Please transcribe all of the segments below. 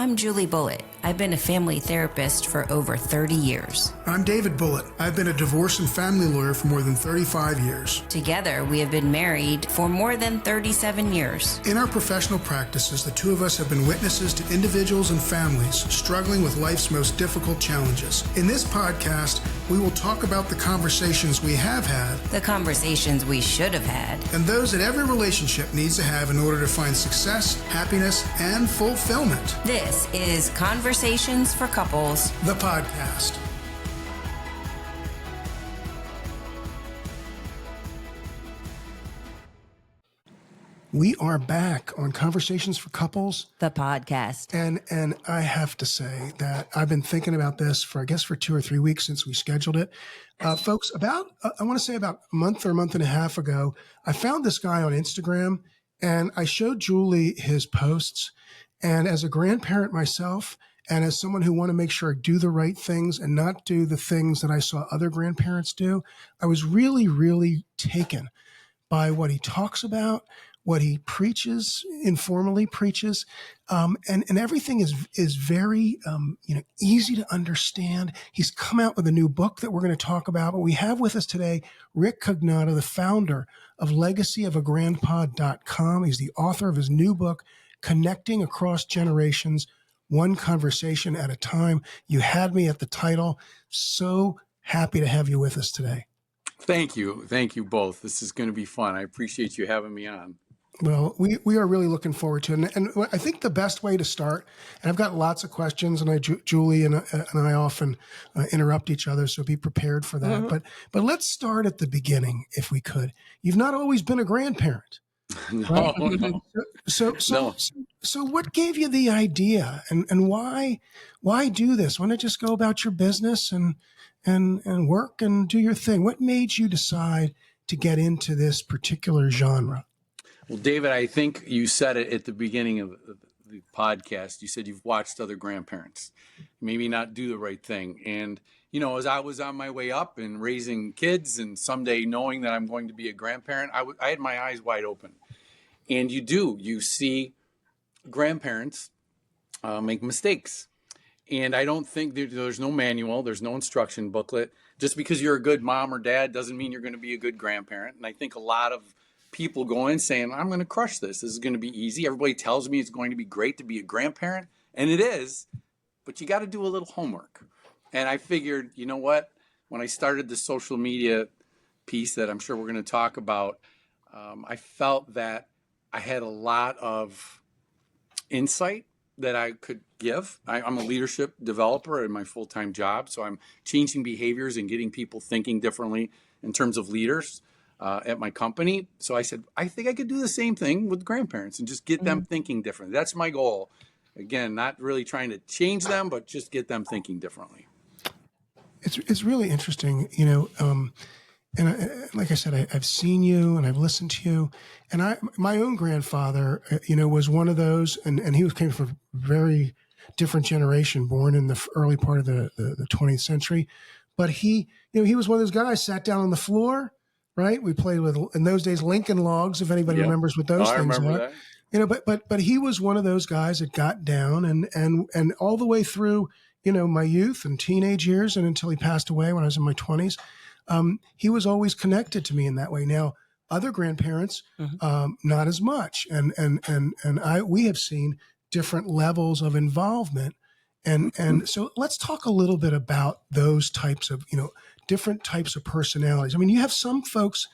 I'm Julie Bullitt. I've been a family therapist for over 30 years. I'm David Bullitt. I've been a divorce and family lawyer for more than 35 years. Together, we have been married for more than 37 years. In our professional practices, the two of us have been witnesses to individuals and families struggling with life's most difficult challenges. In this podcast, we will talk about the conversations we have had, The conversations we should have had. and those that every relationship needs to have in order to find success, happiness, and fulfillment. This is Conversations for Couples, The podcast. We are back on Conversations for Couples. the podcast. And I have to say that I've been thinking about this for 2 or 3 weeks since we scheduled it. Folks, about a month or a month and a half ago, I found this guy on Instagram and I showed Julie his posts. And as a grandparent myself, and as someone who want to make sure I do the right things and not do the things that I saw other grandparents do, I was really, really taken by what he talks about, what he preaches, informally preaches, and everything is very easy to understand. He's come out with a new book that we're going to talk about, but we have with us today Rick Cognata, the founder of legacyofgrandpa.com. He's the author of his new book, Connecting Across Generations, One Conversation at a Time. You had me at the title. So happy to have you with us today. Thank you. Thank you both. This is going to be fun. I appreciate you having me on. Well, we are really looking forward to it. And I think the best way to start, and I've got lots of questions, and Julie and I often interrupt each other, so be prepared for that. Mm-hmm. But let's start at the beginning, if we could. You've not always been a grandparent. No, Right? no. So what gave you the idea, and why do this? Why not just go about your business and work and do your thing? What made you decide to get into this particular genre? Well, David, I think you said it at the beginning of the podcast. You said you've watched other grandparents maybe not do the right thing. And, as I was on my way up and raising kids and someday knowing that I'm going to be a grandparent, I had my eyes wide open. And you see grandparents make mistakes. And I don't think there's no manual, there's no instruction booklet. Just because you're a good mom or dad doesn't mean you're going to be a good grandparent. And I think a lot of people go in saying, I'm going to crush this. This is going to be easy. Everybody tells me it's going to be great to be a grandparent. And it is, but you got to do a little homework. And I figured, you know what? When I started the social media piece that I'm sure we're going to talk about, I felt that I had a lot of insight that I could give. I'm a leadership developer in my full-time job, so I'm changing behaviors and getting people thinking differently in terms of leaders at my company. So I said, I think I could do the same thing with grandparents and just get them thinking differently. That's my goal. Again, not really trying to change them, but just get them thinking differently. It's really interesting, and like I said, I've seen you and I've listened to you, and my own grandfather, was one of those, and he came from a very different generation, born in the early part of the 20th century, but he was one of those guys, sat down on the floor, right? We played with, in those days, Lincoln Logs, if anybody remembers what those things are. But he was one of those guys that got down and all the way through, my youth and teenage years, and until he passed away when I was in my 20s. He was always connected to me in that way. Now, other grandparents, not as much, and we have seen different levels of involvement, and so let's talk a little bit about those types of different types of personalities. I mean, you have some folks,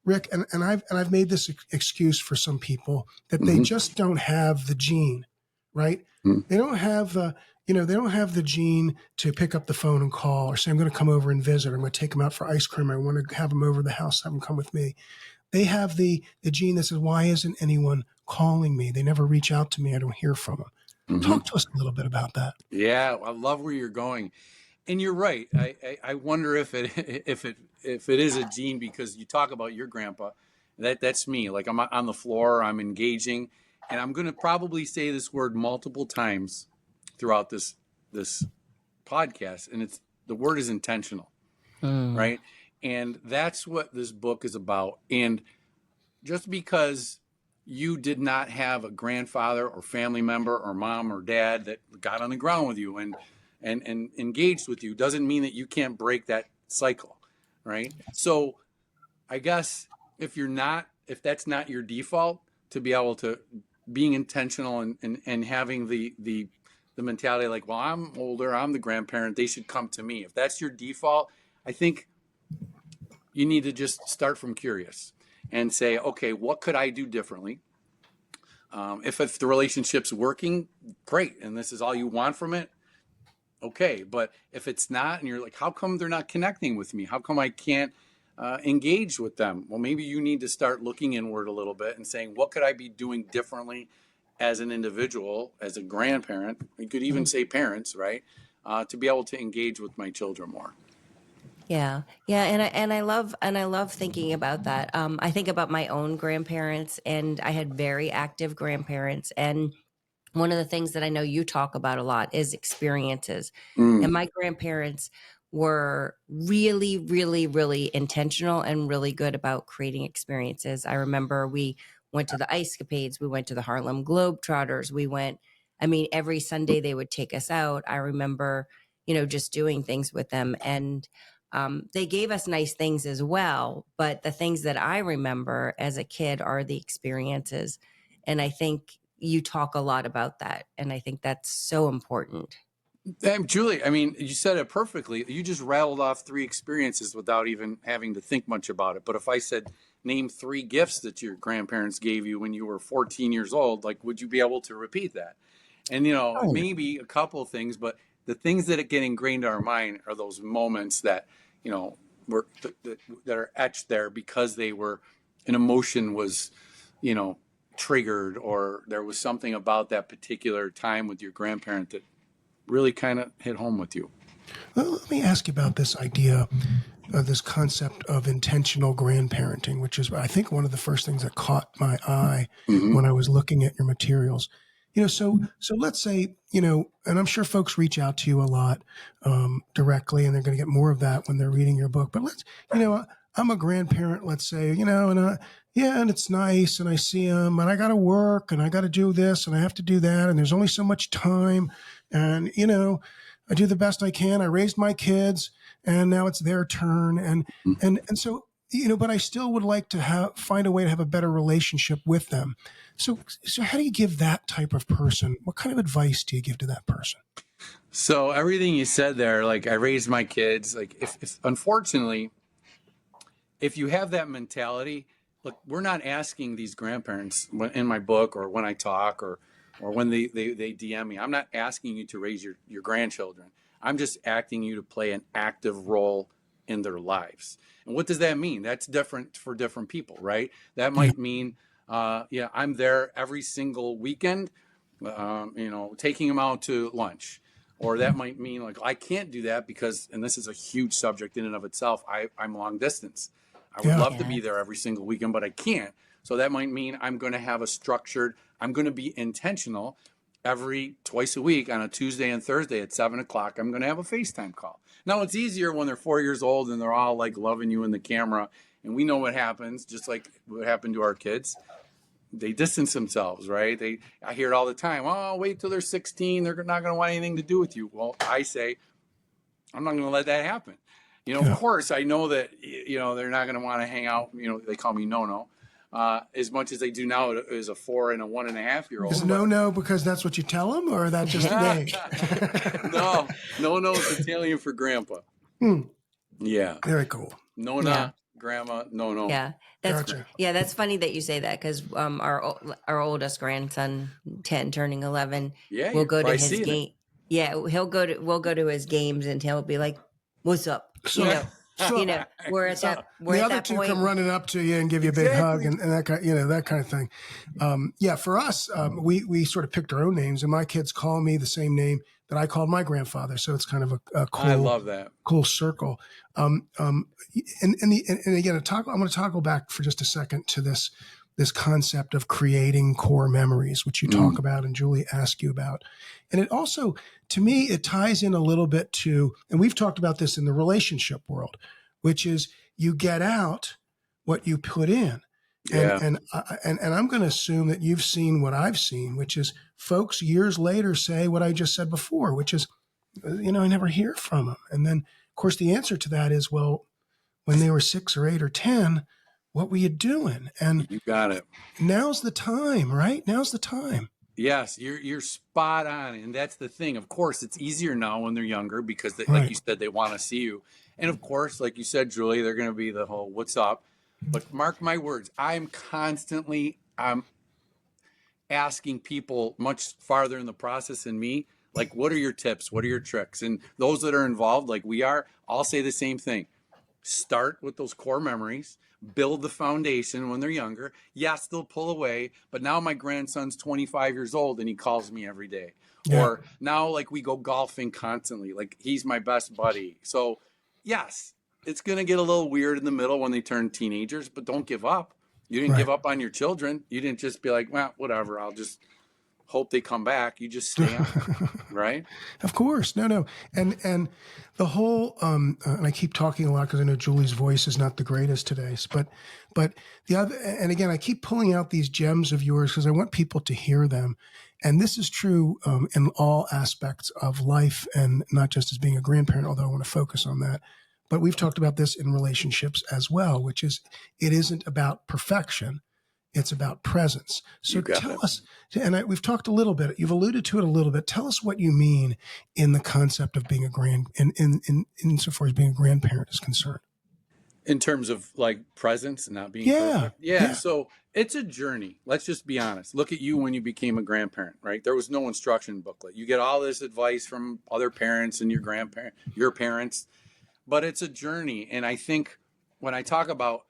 Rick, and I've made this excuse for some people that they just don't have the gene, right? They don't have they don't have the gene to pick up the phone and call or say, I'm going to come over and visit. I'm going to take them out for ice cream. I want to have them over to the house, have them come with me. They have the gene that says, why isn't anyone calling me? They never reach out to me. I don't hear from them. Talk to us a little bit about that. Yeah, I love where you're going. And you're right. I wonder if it is a gene, because you talk about your grandpa. That's me. Like, I'm on the floor, I'm engaging, and I'm going to probably say this word multiple times throughout this podcast, and the word is intentional, right? And that's what this book is about. And just because you did not have a grandfather or family member or mom or dad that got on the ground with you and engaged with you, doesn't mean that you can't break that cycle, right? So I guess if that's not your default, to be able to being intentional and having the mentality like, well, I'm older, I'm the grandparent, they should come to me. If that's your default, I think you need to just start from curious and say, okay, what could I do differently? If the relationship's working, great, and this is all you want from it, okay. But if it's not, and you're like, how come they're not connecting with me? How come I can't engage with them? Well, maybe you need to start looking inward a little bit and saying, what could I be doing differently as an individual, as a grandparent? You could even say parents, right? To be able to engage with my children more. Yeah. Yeah. And I love thinking about that. I think about my own grandparents, and I had very active grandparents. And one of the things that I know you talk about a lot is experiences. And my grandparents were really, really, really intentional and really good about creating experiences. I remember we went to the Ice Capades, we went to the Harlem Globetrotters, every Sunday they would take us out. I remember, just doing things with them. And they gave us nice things as well. But the things that I remember as a kid are the experiences. And I think you talk a lot about that. And I think that's so important. Julie, you said it perfectly. You just rattled off 3 experiences without even having to think much about it. But if I said, name 3 gifts that your grandparents gave you when you were 14 years old, like, would you be able to repeat that? And, maybe a couple of things, but the things that get ingrained in our mind are those moments that, that are etched there because an emotion was, triggered, or there was something about that particular time with your grandparent that really kind of hit home with you. Well, let me ask you about this idea, this concept of intentional grandparenting, which is, I think, one of the first things that caught my eye when I was looking at your materials. So let's say, and I'm sure folks reach out to you a lot directly, and they're going to get more of that when they're reading your book. But I'm a grandparent, let's say, and it's nice, and I see them, and I got to work, and I got to do this, and I have to do that, and there's only so much time, and I do the best I can. I raised my kids, and now it's their turn, and so but I still would like to find a way to have a better relationship with them. So how do you give that type of person? What kind of advice do you give to that person? So everything you said there, like, I raised my kids, like, if unfortunately, if you have that mentality, look, we're not asking these grandparents in my book or when I talk or when they DM me, I'm not asking you to raise your grandchildren. I'm just asking you to play an active role in their lives. And what does that mean? That's different for different people, right? That might mean, I'm there every single weekend, taking them out to lunch. Or that might mean, like, I can't do that because, and this is a huge subject in and of itself, I'm long distance. I would love to be there every single weekend, but I can't. So that might mean I'm going to have I'm going to be intentional twice a week on a Tuesday and Thursday at 7:00. I'm going to have a FaceTime call. Now, it's easier when they're 4 years old and they're all like loving you in the camera. And we know what happens, just like what happened to our kids. They distance themselves, right? I hear it all the time. Oh, wait till they're 16. They're not going to want anything to do with you. Well, I say, I'm not going to let that happen. Of course, I know that, they're not going to want to hang out. They call me no-no. As much as they do now as a 4 and a 1.5-year-old. Is no because that's what you tell them, or that just vague? No is Italian for grandpa. Yeah. Very cool. Nona, grandma, no. Yeah. That's funny that you say that, because our oldest grandson, 10, turning 11, will go to his game. Yeah, we'll go to his games, and he'll be like, "What's up?" We're at that. The other two come running up to you and give you a big hug and that kind, that kind of thing. For us, we sort of picked our own names, and my kids call me the same name that I called my grandfather. So it's kind of a cool. I love that. Cool circle. And again, I want to toggle back for just a second to this concept of creating core memories, which you talk about and Julie asked you about. And it also, to me, it ties in a little bit to, and we've talked about this in the relationship world, which is you get out what you put in. And Yeah. and I'm going to assume that you've seen what I've seen, which is folks years later say what I just said before, which is, I never hear from them. And then, of course, the answer to that is, well, when they were 6 or 8 or 10, what were you doing? And You got it. now's the time, right? Now's the time. Yes, you're spot on, and that's the thing. Of course, it's easier now when they're younger because, they, like Right. you said, they want to see you. And of course, like you said, Julie, they're going to be the whole "What's up?" But mark my words, I'm asking people much farther in the process than me, like, what are your tips? What are your tricks? And those that are involved, like we are, I'll say the same thing. Start with those core memories, build the foundation when they're younger. Yes, they'll pull away, but now my grandson's 25 years old and he calls me every day. Yeah. Or now, like, we go golfing constantly. Like, he's my best buddy. So, yes, it's going to get a little weird in the middle when they turn teenagers, but don't give up. You didn't Right. give up on your children. You didn't just be like, well, whatever, I'll just hope they come back. You just stay on it, right? Of course, no, and the whole and I keep talking a lot because I know Julie's voice is not the greatest today, but the other, and again, I keep pulling out these gems of yours because I want people to hear them, and this is true in all aspects of life, and not just as being a grandparent, although I want to focus on that. But we've talked about this in relationships as well, which is it isn't about perfection. It's about presence. So You got tell it. us, and we've talked a little bit, you've alluded to it a little bit. Tell us what you mean in the concept of being insofar as being a grandparent is concerned. In terms of like presence and not being Yeah. perfect. Yeah. Yeah. So it's a journey. Let's just be honest. Look at you when you became a grandparent, right? There was no instruction booklet. You get all this advice from other parents and your parents, but it's a journey. And I think when I talk about,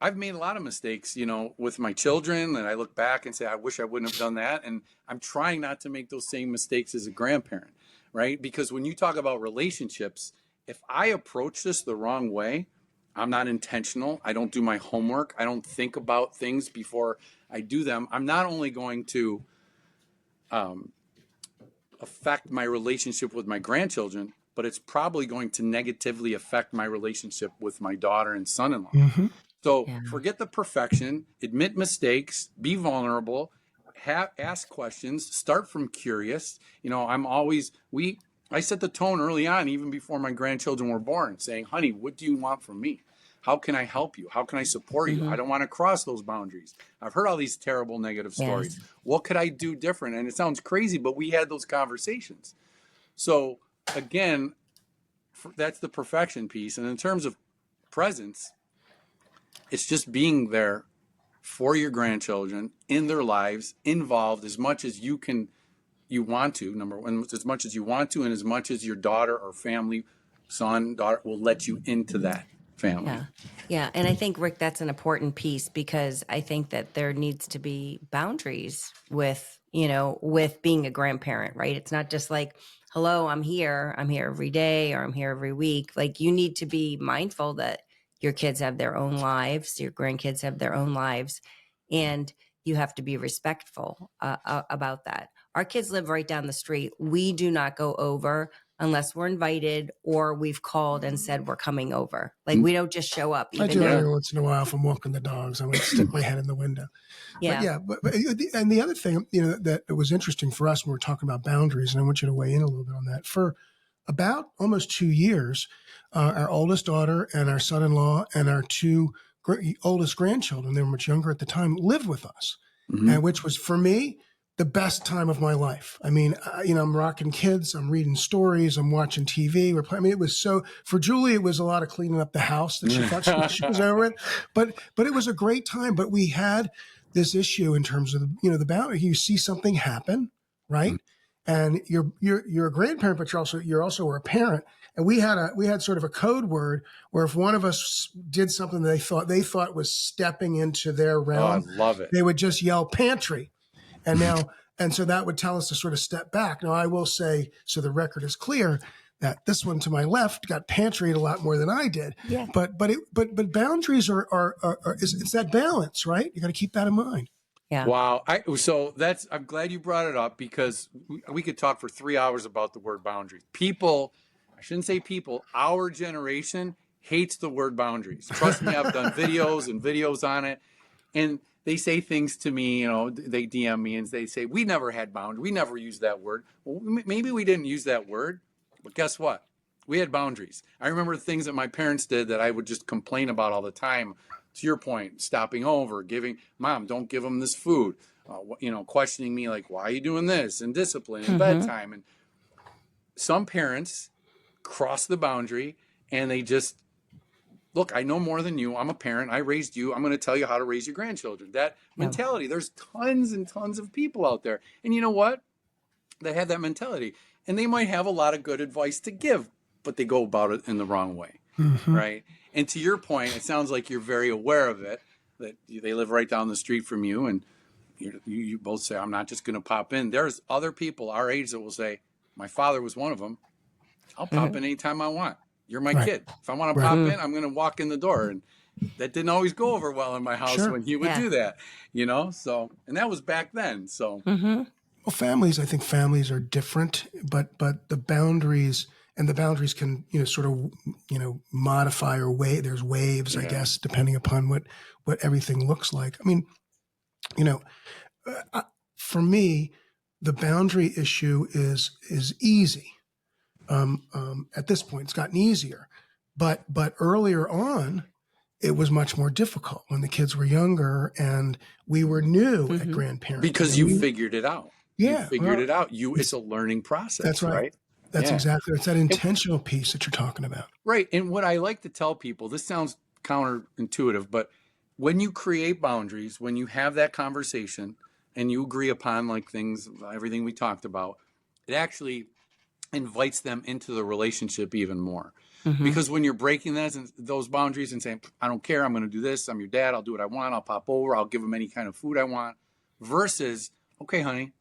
I've made a lot of mistakes, with my children, and I look back and say, I wish I wouldn't have done that. And I'm trying not to make those same mistakes as a grandparent, right? Because when you talk about relationships, if I approach this the wrong way, I'm not intentional. I don't do my homework. I don't think about things before I do them. I'm not only going to affect my relationship with my grandchildren, but it's probably going to negatively affect my relationship with my daughter and son-in-law. Mm-hmm. So Yeah. forget the perfection, admit mistakes, be vulnerable, ask questions, start from curious. I set the tone early on, even before my grandchildren were born, saying, honey, what do you want from me? How can I help you? How can I support you? I don't want to cross those boundaries. I've heard all these terrible negative stories. Yes. What could I do different? And it sounds crazy, but we had those conversations. So again, that's the perfection piece. And in terms of presence, it's just being there for your grandchildren in their lives, involved as much as you want to, number one, as much as you want to, and as much as your daughter or family, son, daughter will let you into that family. Yeah. Yeah. And I think, Rick, that's an important piece because I think that there needs to be boundaries with being a grandparent, right? It's not just like, hello, I'm here every day or I'm here every week. Like you need to be mindful that your kids have their own lives, your grandkids have their own lives, and you have to be respectful about that. Our kids live right down the street. We do not go over unless we're invited or we've called and said we're coming over. Like we don't just show up, I even do that though, every once in a while if I'm walking the dogs. I might stick my head in the window. But yeah. yeah, and the other thing, that was interesting for us when we're talking about boundaries, and I want you to weigh in a little bit on that. For about almost 2 years, our oldest daughter and our son-in-law and our two oldest grandchildren, they were much younger at the time, lived with us, and which was for me the best time of my life. I mean, I'm rocking kids, I'm reading stories, I'm watching TV. It was so, for Julie, it was a lot of cleaning up the house that she thought she was over it, but it was a great time. But we had this issue in terms of the boundary. You see something happen, right? And you're a grandparent, but you're also a parent. And we had sort of a code word where if one of us did something they thought was stepping into their Oh, I realm, love it. they would just yell pantry. And so that would tell us to sort of step back. Now, I will say, so the record is clear, that this one to my left got pantryed a lot more than I did. Yeah. But boundaries it's that balance, right? You got to keep that in mind. Yeah. Wow. I'm glad you brought it up because we could talk for 3 hours about the word boundaries. I shouldn't say people, our generation hates the word boundaries. Trust me, I've done videos on it. And they say things to me, they DM me and they say, we never had boundaries. We never used that word. Well, maybe we didn't use that word, but guess what? We had boundaries. I remember things that my parents did that I would just complain about all the time. To your point, stopping over, Mom, don't give them this food, questioning me like, why are you doing this? And discipline and bedtime. And some parents cross the boundary and they just, look, I know more than you. I'm a parent. I raised you. I'm going to tell you how to raise your grandchildren. That mentality, there's tons and tons of people out there. And you know what? They have that mentality. And they might have a lot of good advice to give, but they go about it in the wrong way. Right? And to your point, it sounds like you're very aware of it, that they live right down the street from you. And you both say, I'm not just going to pop in. There's other people our age that will say, my father was one of them. I'll pop in anytime I want. You're my kid. If I want to pop in, I'm going to walk in the door. And that didn't always go over well in my house when he would do that, So, and that was back then. So, well, I think families are different, but the boundaries can, sort of, modify or there's waves, I guess, depending upon what everything looks like. I mean, for me, the boundary issue is easy. At this point, it's gotten easier, but earlier on, it was much more difficult when the kids were younger and we were new at grandparenting. Because you figured it out. Yeah, you figured it out. It's a learning process. That's right. That's exactly. It's that intentional piece that you're talking about. Right. And what I like to tell people, this sounds counterintuitive, but when you create boundaries, when you have that conversation and you agree upon everything we talked about, it actually invites them into the relationship even more. Because when you're breaking those boundaries and saying, I don't care, I'm going to do this, I'm your dad, I'll do what I want, I'll pop over, I'll give them any kind of food I want, versus, okay, honey,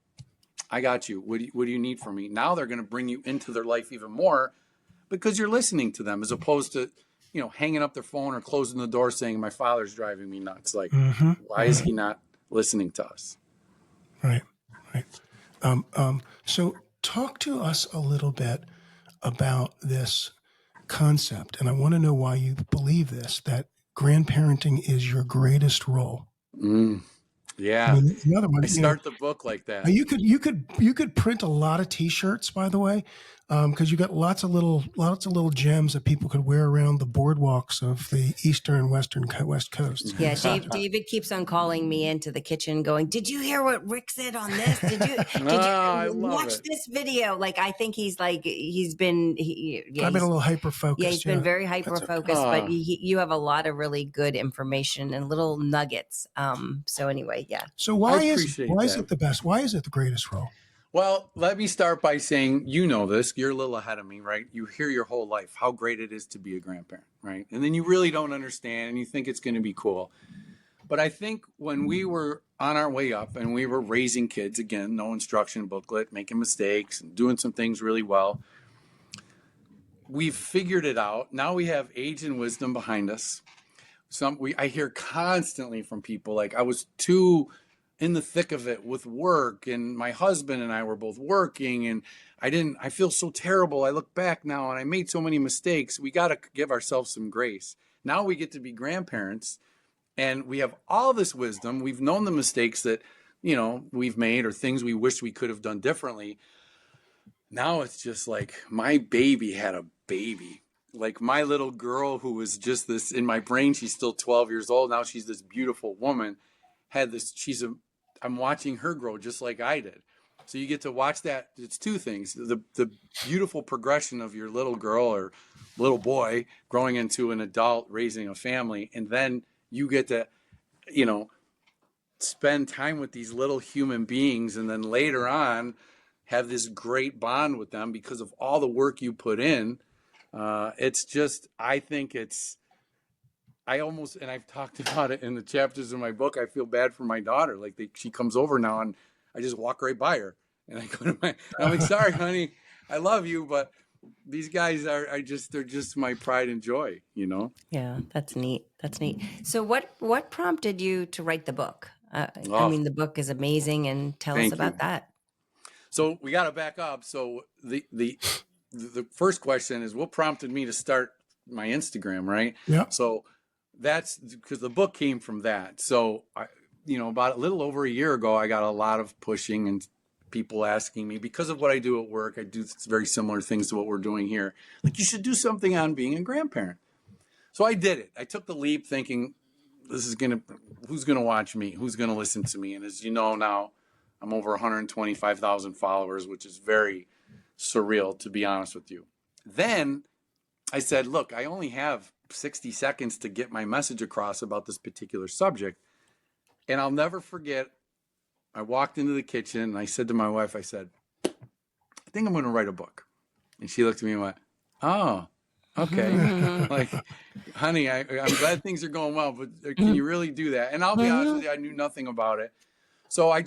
I got you. What do you need from me? Now they're going to bring you into their life even more because you're listening to them, as opposed to, hanging up their phone or closing the door saying, my father's driving me nuts. Like, why is he not listening to us? Right. So talk to us a little bit about this concept. And I want to know why you believe this, that grandparenting is your greatest role. Yeah. I mean, the other one, I start the book like that. You could print a lot of t-shirts, by the way, because you got lots of little gems that people could wear around the boardwalks of the eastern and west coast. Yeah, David keeps on calling me into the kitchen, going, "Did you hear what Rick said on this? Did you watch this video?" Like, I think he's been I've been a little hyper focused. Yeah, he's been very hyper focused, but you have a lot of really good information and little nuggets. So anyway, yeah. So why is it the best? Why is it the greatest role? Well, let me start by saying, this, you're a little ahead of me, right? You hear your whole life how great it is to be a grandparent, right? And then you really don't understand and you think it's going to be cool. But I think when we were on our way up and we were raising kids, again, no instruction booklet, making mistakes and doing some things really well, we've figured it out. Now we have age and wisdom behind us. I hear constantly from people like, I was too in the thick of it with work, and my husband and I were both working, and I feel so terrible. I look back now and I made so many mistakes. We got to give ourselves some grace. Now we get to be grandparents and we have all this wisdom. We've known the mistakes that, we've made or things we wish we could have done differently. Now it's just like my baby had a baby. Like my little girl who was just this in my brain, she's still 12 years old. Now she's this beautiful woman. I'm watching her grow just like I did. So you get to watch that. It's two things: the beautiful progression of your little girl or little boy growing into an adult, raising a family, and then you get to, spend time with these little human beings, and then later on have this great bond with them because of all the work you put in. It's just, I think and I've talked about it in the chapters of my book, I feel bad for my daughter. Like she comes over now and I just walk right by her and I go to I'm like, sorry, honey, I love you, but these guys they're just my pride and joy, Yeah, that's neat. So what prompted you to write the book? I mean, the book is amazing, and tell us about that. So we got to back up. So the first question is, what prompted me to start my Instagram, right? Yeah. So that's because the book came from that. So about a little over a year ago, I got a lot of pushing and people asking me, because of what I do at work. I do very similar things to what we're doing here. Like, you should do something on being a grandparent. So I did it. I took the leap thinking, who's gonna watch me? Who's gonna listen to me? And as you know now, I'm over 125,000 followers, which is very surreal, to be honest with you. Then I said, look, I only have 60 seconds to get my message across about this particular subject. And I'll never forget, I walked into the kitchen and I said to my wife, I said, I think I'm going to write a book. And she looked at me and went, oh, okay. Like, honey, I'm glad things are going well, but can you really do that? And I'll be honest with you, I knew nothing about it. So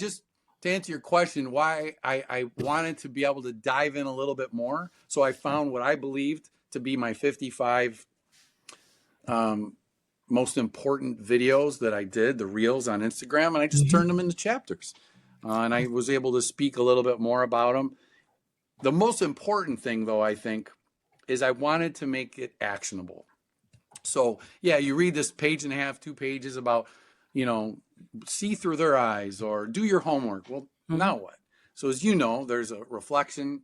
to answer your question, why I wanted to be able to dive in a little bit more. So I found what I believed to be my 55 most important videos that I did, the reels on Instagram, and I just turned them into chapters. And I was able to speak a little bit more about them. The most important thing, though, I think, is I wanted to make it actionable. So, yeah, you read this page and a half, 2 pages about, see through their eyes or do your homework. Well, now what? So as you know, there's a reflection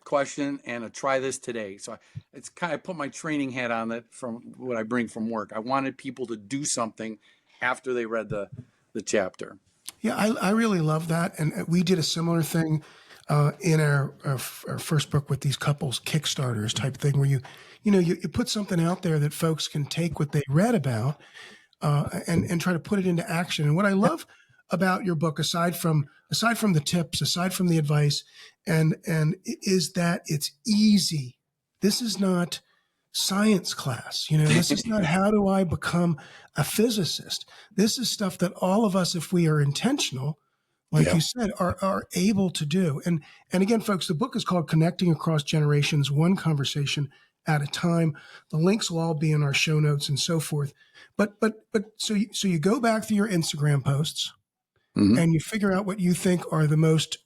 question and a try this today. So it's kind of put my training hat on that from what I bring from work. I wanted people to do something after they read the chapter. Yeah, I really love that. And we did a similar thing in our first book with these couples Kickstarters type thing where you put something out there that folks can take what they read about and try to put it into action. And what I love about your book, aside from the tips, aside from the advice, and is that it's easy. This is not science class. This is not how do I become a physicist. This is stuff that all of us, if we are intentional, like you said, are able to do. And again, folks, the book is called Connecting Across Generations, One Conversation at a Time. The links will all be in our show notes and so forth. But so you go back through your Instagram posts and you figure out what you think are the most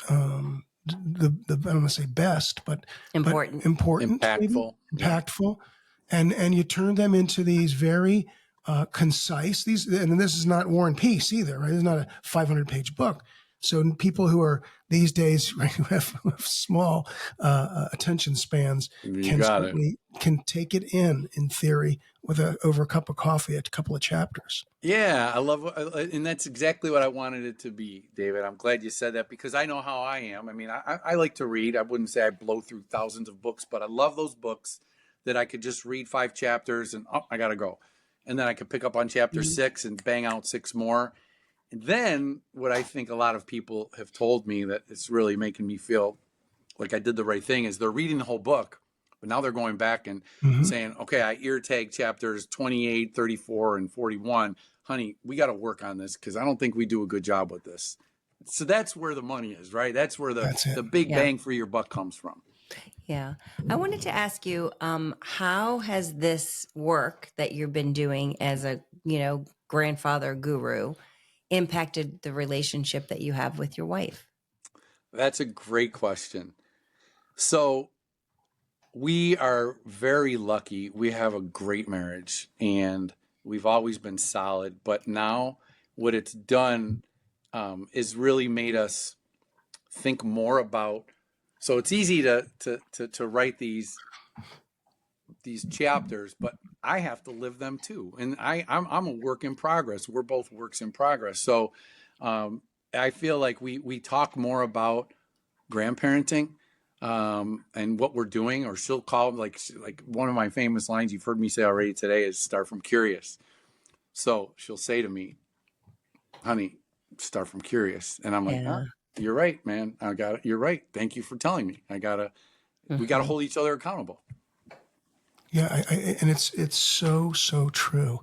I don't want to say best, but important, impactful, and you turn them into these very concise. And this is not War and Peace either, right? It's not a 500-page book. So people who are these days right, who have small attention spans can take it in theory with over a cup of coffee, a couple of chapters. Yeah, I love and that's exactly what I wanted it to be, David. I'm glad you said that because I know how I am. I mean, I like to read. I wouldn't say I blow through thousands of books, but I love those books that I could just read 5 chapters and I got to go. And then I could pick up on chapter 6 and bang out 6 more. And then what I think a lot of people have told me that it's really making me feel like I did the right thing is they're reading the whole book, but now they're going back and saying, okay, I ear tag chapters 28, 34, and 41. Honey, we got to work on this because I don't think we do a good job with this. So that's where the money is, right? That's where the big bang for your buck comes from. Yeah. I wanted to ask you, how has this work that you've been doing as a, grandfather guru impacted the relationship that you have with your wife? That's a great question. So we are very lucky. We have a great marriage and we've always been solid. But now what it's done is really made us think more about. So it's easy to write these chapters, but I have to live them too. And I'm a work in progress. We're both works in progress. So I feel like we talk more about grandparenting and what we're doing, or she'll call like one of my famous lines you've heard me say already today is start from curious. So she'll say to me, honey, start from curious. And I'm like, you're right, man. I got it. You're right. Thank you for telling me. We got to hold each other accountable. Yeah. And it's so true.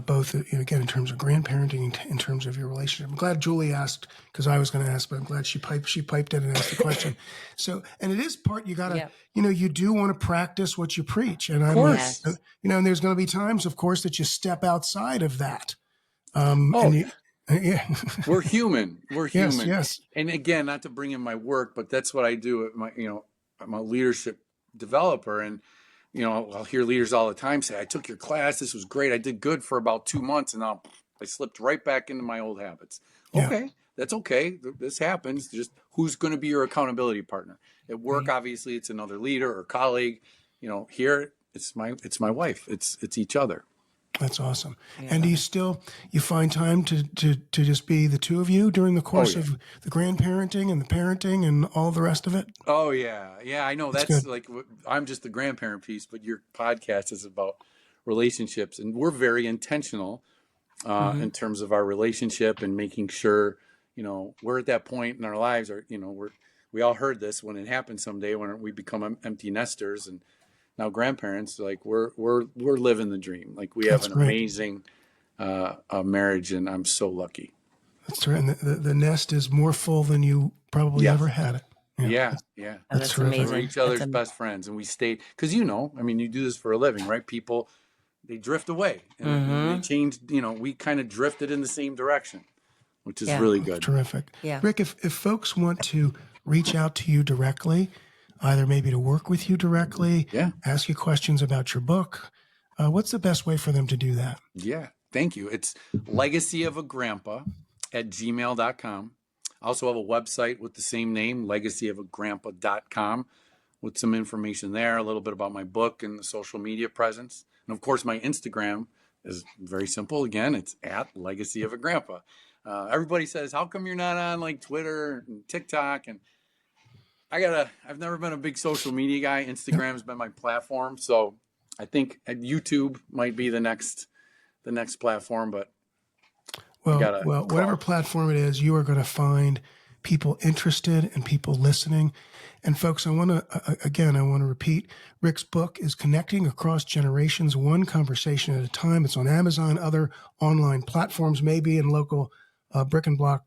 Both, again, in terms of grandparenting, in terms of your relationship. I'm glad Julie asked because I was going to ask, but I'm glad she piped in and asked the question. So, and it is part, you got to, you do want to practice what you preach. And I'm like, and there's going to be times, of course, that you step outside of that. We're human. We're human. Yes. And again, not to bring in my work, but that's what I do. I'm a leadership developer. And, I'll hear leaders all the time say, I took your class. This was great. I did good for about 2 months, and now I slipped right back into my old habits. Yeah. Okay, that's okay. This happens. Just who's going to be your accountability partner? At work, obviously, it's another leader or colleague. Here it's my wife. It's each other. That's awesome. Yeah. And do you find time to just be the two of you during the course of the grandparenting and the parenting and all the rest of it? Oh yeah. I know that's like, I'm just the grandparent piece, but your podcast is about relationships, and we're very intentional in terms of our relationship and making sure, we're at that point in our lives, or, we all heard this when it happens someday when we become empty nesters, and now grandparents, like we're living the dream. Like we have amazing marriage, and I'm so lucky. That's right. And the nest is more full than you probably ever had it. Yeah. That's amazing. We're each other's best friends, and we stayed, because you do this for a living, right? People, they drift away, and they change. We kind of drifted in the same direction, which is really good. That's terrific. Yeah. Rick, if folks want to reach out to you directly, either maybe to work with you directly, ask you questions about your book, what's the best way for them to do that? Yeah, thank you. It's legacyofagrandpa@gmail.com. I also have a website with the same name, legacyofagrandpa.com, with some information there, a little bit about my book and the social media presence. And of course, my Instagram is very simple. Again, it's @legacyofagrandpa. Everybody says, how come you're not on like Twitter and TikTok? And I've never been a big social media guy. Instagram's been my platform. So I think YouTube might be the next platform, but whatever platform it is, you are going to find people interested and people listening. And folks, I want to repeat, Rick's book is Connecting Across Generations, One Conversation at a Time. It's on Amazon, other online platforms, maybe in local brick and block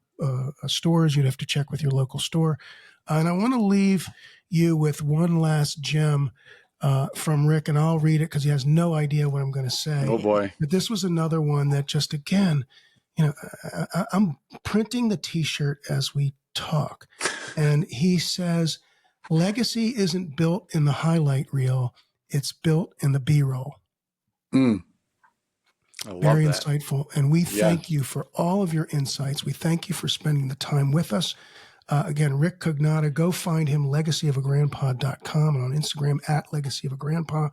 stores. You'd have to check with your local store. And I want to leave you with one last gem from Rick, and I'll read it because he has no idea what I'm going to say. Oh, boy. But this was another one that just, again, I'm printing the T-shirt as we talk. And he says, legacy isn't built in the highlight reel. It's built in the B-roll. I love Very that. insightful. And we thank you for all of your insights. We thank you for spending the time with us. Again, Rick Cognata, go find him, legacyofagrandpa.com, and on Instagram @legacyofagrandpa.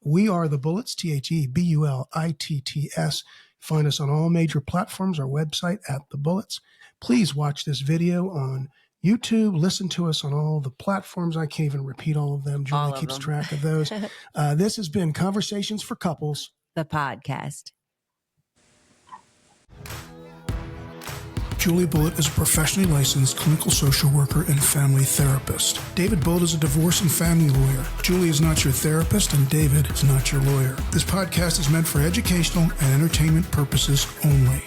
We are The Bullets, TheBullitts. Find us on all major platforms, our website @The Bullets. Please watch this video on YouTube. Listen to us on all the platforms. I can't even repeat all of them. Julie keeps track of those. This has been Conversations for Couples, the podcast. Julie Bullitt is a professionally licensed clinical social worker and family therapist. David Bullitt is a divorce and family lawyer. Julie is not your therapist, and David is not your lawyer. This podcast is meant for educational and entertainment purposes only.